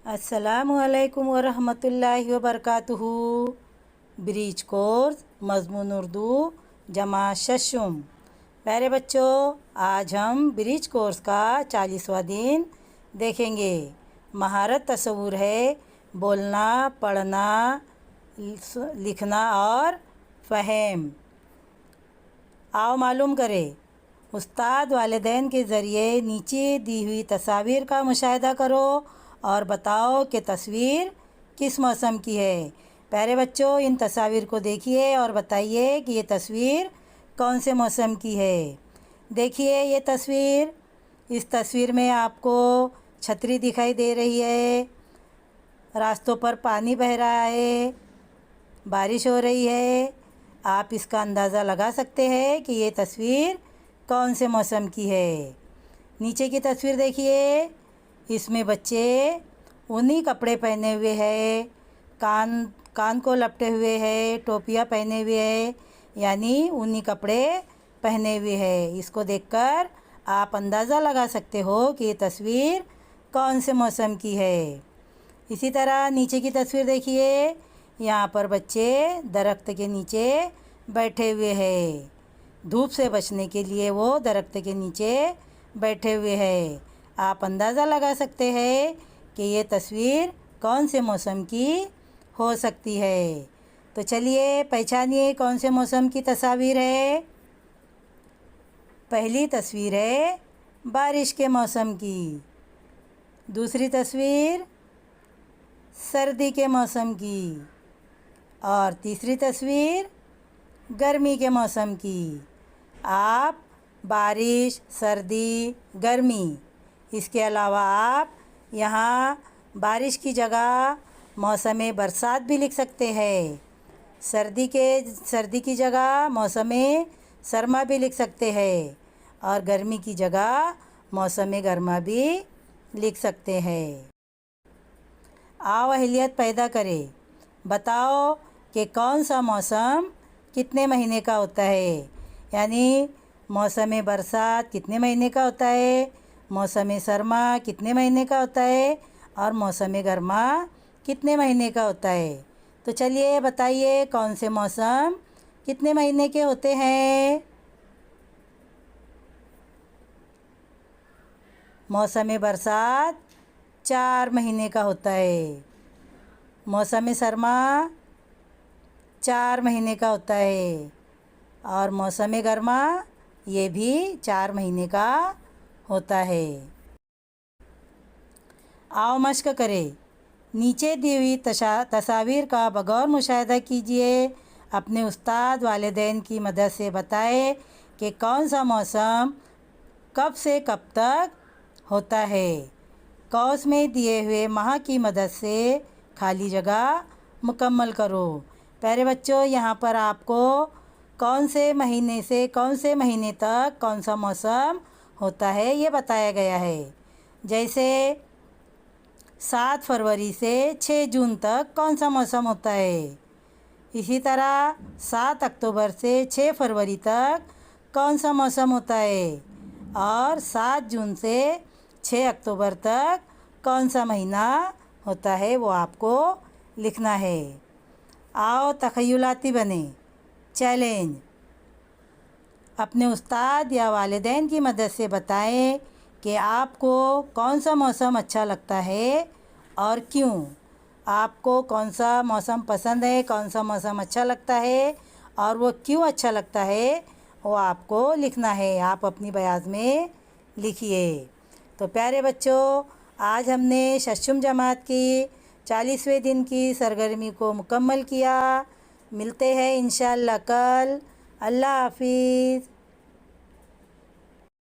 अस्सलामुअलैकुम वरहमतुल्लाहि वबरकातुहू। Breach course मज़मून Urdu जमा शशुम। प्यारे बच्चों, आज हम ब्रीच कोर्स का 40वां दिन देखेंगे। महारत तस्वुर है बोलना, पढ़ना, लिखना और फ़हम। आओ मालूम करें। उस्ताद वालिदैन के ज़रिए नीचे दी हुई तस्वीर का मुशाहिदा करो और बताओ कि तस्वीर किस मौसम की है। प्यारे बच्चों, इन तस्वीर को देखिए और बताइए कि ये तस्वीर कौन से मौसम की है। देखिए ये तस्वीर। इस तस्वीर में आपको छतरी दिखाई दे रही है, रास्तों पर पानी बह रहा है, बारिश हो रही है। आप इसका अंदाज़ा लगा सकते हैं कि ये तस्वीर कौन से मौसम की है। नीचे की तस्वीर देखिए। इसमें बच्चे ऊनी कपड़े पहने हुए हैं, कान को लपटे हुए हैं, टोपियाँ पहने हुए हैं, यानी ऊनी कपड़े पहने हुए हैं। इसको देखकर आप अंदाज़ा लगा सकते हो कि ये तस्वीर कौन से मौसम की है। इसी तरह नीचे की तस्वीर देखिए। यहाँ पर बच्चे दरख्त के नीचे बैठे हुए हैं। धूप से बचने के लिए वो दरख्त के नीचे बैठे हुए हैं। आप अंदाज़ा लगा सकते हैं कि ये तस्वीर कौन से मौसम की हो सकती है। तो चलिए पहचानिए कौन से मौसम की तस्वीर है। पहली तस्वीर है बारिश के मौसम की। दूसरी तस्वीर सर्दी के मौसम की। और तीसरी तस्वीर गर्मी के मौसम की। आप बारिश, सर्दी, गर्मी, इसके अलावा आप यहाँ बारिश की जगह मौसम बरसात भी लिख सकते हैं। सर्दी की जगह मौसम सरमा भी लिख सकते हैं। और गर्मी की जगह मौसम गर्मा भी लिख सकते हैं। आओ अहलियत पैदा करें। बताओ कि कौन सा मौसम कितने महीने का होता है। यानी मौसम बरसात कितने महीने का होता है, मौसम सरमा कितने महीने का होता है और मौसम गर्मा कितने महीने का होता है। तो चलिए बताइए कौन से मौसम कितने महीने के होते हैं। मौसम बरसात 4 महीने का होता है। मौसम सरमा 4 महीने का होता है। और मौसम गर्मा ये भी 4 महीने का होता है। आओ मश्क करें। नीचे दी हुई तस्वीर का बगौर मुशाहिदा कीजिए। अपने उस्ताद वालिदैन की मदद से बताएं कि कौन सा मौसम कब से कब तक होता है। कौस में दिए हुए माह की मदद से खाली जगह मुकम्मल करो। प्यारे बच्चों, यहाँ पर आपको कौन से महीने से कौन से महीने तक कौन सा मौसम होता है ये बताया गया है। जैसे 7 फरवरी से 6 जून तक कौन सा मौसम होता है। इसी तरह 7 अक्टूबर से 6 फरवरी तक कौन सा मौसम होता है। और 7 जून से 6 अक्टूबर तक कौन सा महीना होता है वो आपको लिखना है। आओ तख़य्युलाती बने। चैलेंज। अपने उस्ताद या वालिदैन की मदद से बताएं कि आपको कौन सा मौसम अच्छा लगता है और क्यों। आपको कौन सा मौसम पसंद है, कौन सा मौसम अच्छा लगता है और वो क्यों अच्छा लगता है वो आपको लिखना है। आप अपनी बयान में लिखिए। तो प्यारे बच्चों, आज हमने शशुम जमात की 40वें दिन की सरगर्मी को मुकम्मल किया। मिलते हैं इंशाअल्लाह कल। अल्लाह हाफिज़।